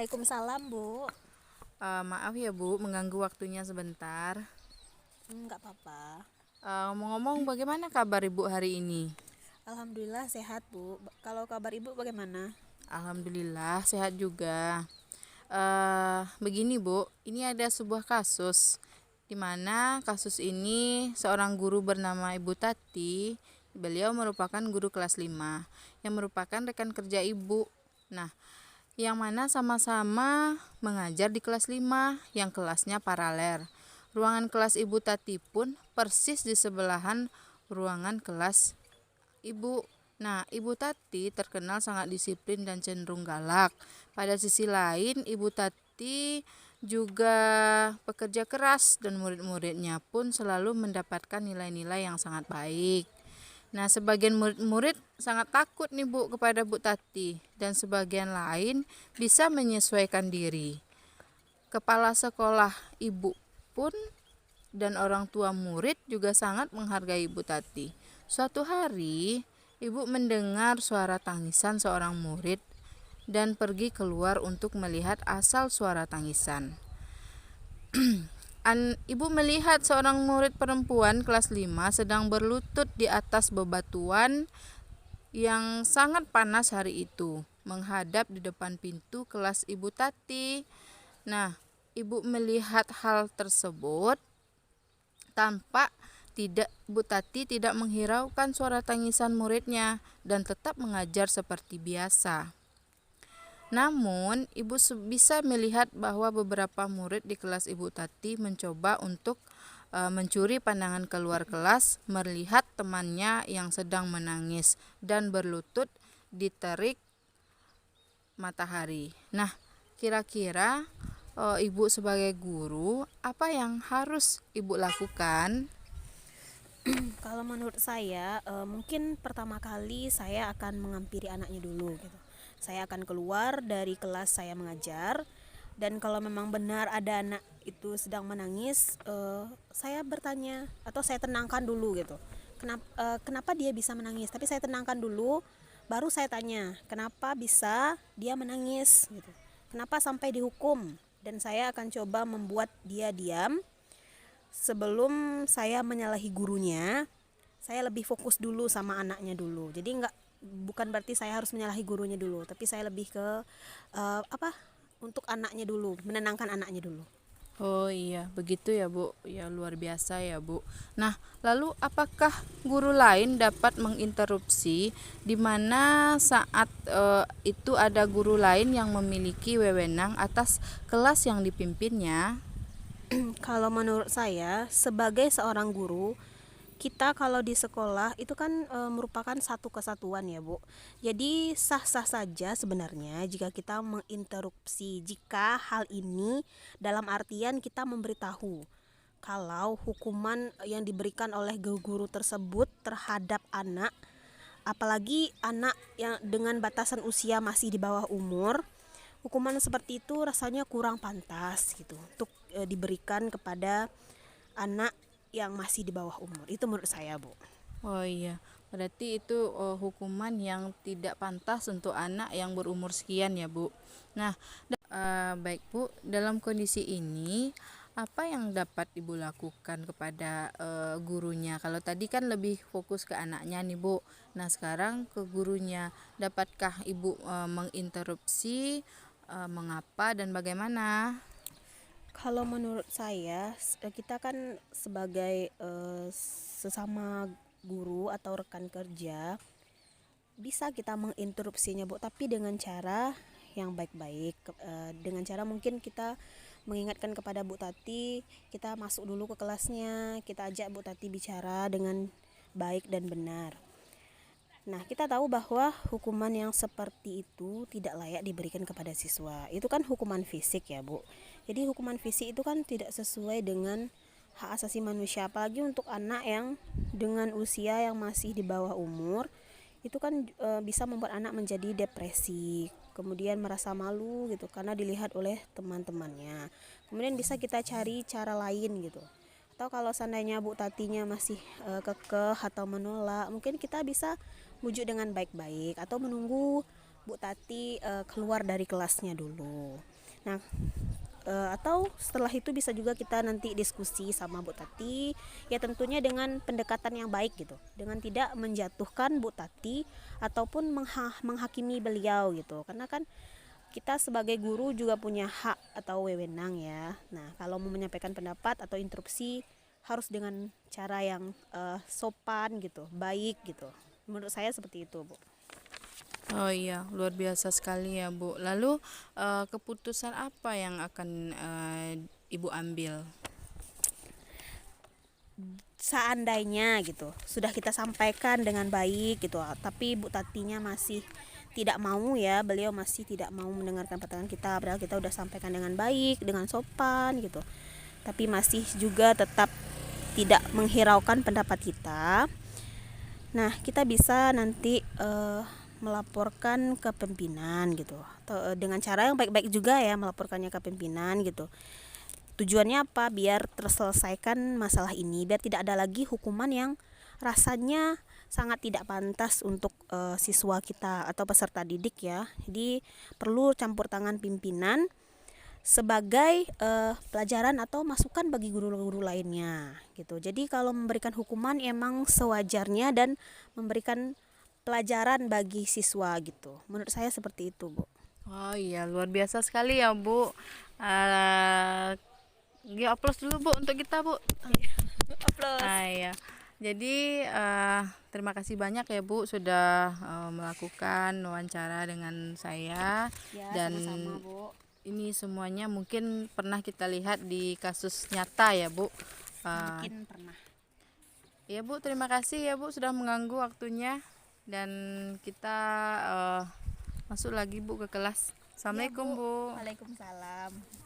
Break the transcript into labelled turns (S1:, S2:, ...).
S1: Waalaikumsalam, Bu.
S2: Maaf ya Bu, mengganggu waktunya sebentar.
S1: Enggak apa-apa.
S2: Ngomong-ngomong, bagaimana kabar Ibu hari ini?
S1: Alhamdulillah sehat, Bu. Kalau kabar Ibu bagaimana?
S2: Alhamdulillah sehat juga. Begini Bu, ini ada sebuah kasus di mana kasus ini seorang guru bernama Ibu Tati. Beliau merupakan guru kelas 5 yang merupakan rekan kerja Ibu. Nah, yang mana sama-sama mengajar di kelas 5 yang kelasnya paralel. Ruangan kelas Ibu Tati pun persis di sebelahan ruangan kelas Ibu. Nah, Ibu Tati terkenal sangat disiplin dan cenderung galak. Pada sisi lain, Ibu Tati juga pekerja keras dan murid-muridnya pun selalu mendapatkan nilai-nilai yang sangat baik. Nah, sebagian murid-murid sangat takut nih Bu kepada Bu Tati dan sebagian lain bisa menyesuaikan diri. Kepala sekolah Ibu pun dan orang tua murid juga sangat menghargai Bu Tati. Suatu hari, Ibu mendengar suara tangisan seorang murid dan pergi keluar untuk melihat asal suara tangisan. Ibu melihat seorang murid perempuan kelas 5 sedang berlutut di atas bebatuan yang sangat panas hari itu, menghadap di depan pintu kelas Ibu Tati. Nah, Ibu melihat hal tersebut tampak Bu Tati tidak menghiraukan suara tangisan muridnya dan tetap mengajar seperti biasa. Namun, Ibu bisa melihat bahwa beberapa murid di kelas Ibu Tati mencoba untuk mencuri pandangan keluar kelas melihat temannya yang sedang menangis dan berlutut di terik matahari. Nah, kira-kira Ibu sebagai guru, apa yang harus Ibu lakukan?
S1: Kalau menurut saya, mungkin pertama kali saya akan menghampiri anaknya dulu gitu. Saya akan keluar dari kelas saya mengajar, dan kalau memang benar ada anak itu sedang menangis, saya bertanya atau saya tenangkan dulu gitu. Kenapa dia bisa menangis? Tapi saya tenangkan dulu, baru saya tanya, kenapa bisa dia menangis gitu. Kenapa sampai dihukum? Dan saya akan coba membuat dia diam. Sebelum saya menyalahi gurunya, saya lebih fokus dulu sama anaknya dulu. Jadi bukan berarti saya harus menyalahi gurunya dulu, tapi saya lebih ke untuk anaknya dulu, menenangkan anaknya dulu.
S2: Oh iya, begitu ya Bu. Ya luar biasa ya Bu. Nah, lalu apakah guru lain dapat menginterupsi di mana saat itu ada guru lain yang memiliki wewenang atas kelas yang dipimpinnya?
S1: Kalau menurut saya, sebagai seorang guru, kita kalau di sekolah itu kan merupakan satu kesatuan ya, Bu. Jadi sah-sah saja sebenarnya jika kita menginterupsi, jika hal ini dalam artian kita memberitahu kalau hukuman yang diberikan oleh guru tersebut terhadap anak, apalagi anak yang dengan batasan usia masih di bawah umur, hukuman seperti itu rasanya kurang pantas gitu untuk diberikan kepada anak yang masih di bawah umur. Itu menurut saya, Bu.
S2: Oh iya, berarti itu hukuman yang tidak pantas untuk anak yang berumur sekian ya Bu. Nah, baik Bu, dalam kondisi ini apa yang dapat Ibu lakukan kepada gurunya? Kalau tadi kan lebih fokus ke anaknya nih Bu. Nah, sekarang ke gurunya. Dapatkah Ibu menginterupsi mengapa dan bagaimana?
S1: Kalau menurut saya, kita kan sebagai sesama guru atau rekan kerja, bisa kita menginterupsinya, Bu, tapi dengan cara yang baik-baik. Dengan cara mungkin kita mengingatkan kepada Bu Tati, kita masuk dulu ke kelasnya, kita ajak Bu Tati bicara dengan baik dan benar. Nah, kita tahu bahwa hukuman yang seperti itu tidak layak diberikan kepada siswa. Itu kan hukuman fisik ya, Bu. Jadi hukuman fisik itu kan tidak sesuai dengan hak asasi manusia, apalagi untuk anak yang dengan usia yang masih di bawah umur. Itu kan bisa membuat anak menjadi depresi, kemudian merasa malu gitu karena dilihat oleh teman-temannya. Kemudian bisa kita cari cara lain gitu. Atau kalau seandainya Bu Tatinya masih kekeh atau menolak, mungkin kita bisa bujuk dengan baik-baik atau menunggu Bu Tati keluar dari kelasnya dulu. Nah, atau setelah itu bisa juga kita nanti diskusi sama Bu Tati, ya tentunya dengan pendekatan yang baik gitu, dengan tidak menjatuhkan Bu Tati ataupun menghakimi beliau gitu, karena kan kita sebagai guru juga punya hak atau wewenang ya. Nah, kalau mau menyampaikan pendapat atau interupsi harus dengan cara yang sopan gitu, baik gitu. Menurut saya seperti itu, Bu.
S2: Oh iya, luar biasa sekali ya Bu. Lalu keputusan apa yang akan Ibu ambil?
S1: Seandainya gitu sudah kita sampaikan dengan baik gitu, tapi Bu Tatinya masih tidak mau ya, beliau masih tidak mau mendengarkan pertanyaan kita, padahal kita udah sampaikan dengan baik, dengan sopan gitu, tapi masih juga tetap tidak menghiraukan pendapat kita. Nah, kita bisa nanti melaporkan ke pimpinan gitu, atau dengan cara yang baik-baik juga ya, melaporkannya ke pimpinan gitu. Tujuannya apa? Biar terselesaikan masalah ini, biar tidak ada lagi hukuman yang rasanya sangat tidak pantas untuk siswa kita atau peserta didik ya. Jadi perlu campur tangan pimpinan sebagai pelajaran atau masukan bagi guru-guru lainnya gitu. Jadi kalau memberikan hukuman emang sewajarnya dan memberikan pelajaran bagi siswa gitu. Menurut saya seperti itu, Bu.
S2: Oh iya, luar biasa sekali ya Bu. Aplaus dulu Bu untuk kita Bu.
S1: Aplaus.
S2: Iya. Jadi terima kasih banyak ya Bu sudah melakukan wawancara dengan saya,
S1: Ya,
S2: dan
S1: sama-sama, Bu.
S2: ini semuanya mungkin pernah kita lihat di kasus nyata ya Bu.
S1: Mungkin pernah.
S2: Ya Bu, terima kasih ya Bu sudah mengganggu waktunya, dan kita masuk lagi Bu ke kelas. Assalamualaikum
S1: Ya, Bu.
S2: Bu.
S1: Waalaikumsalam.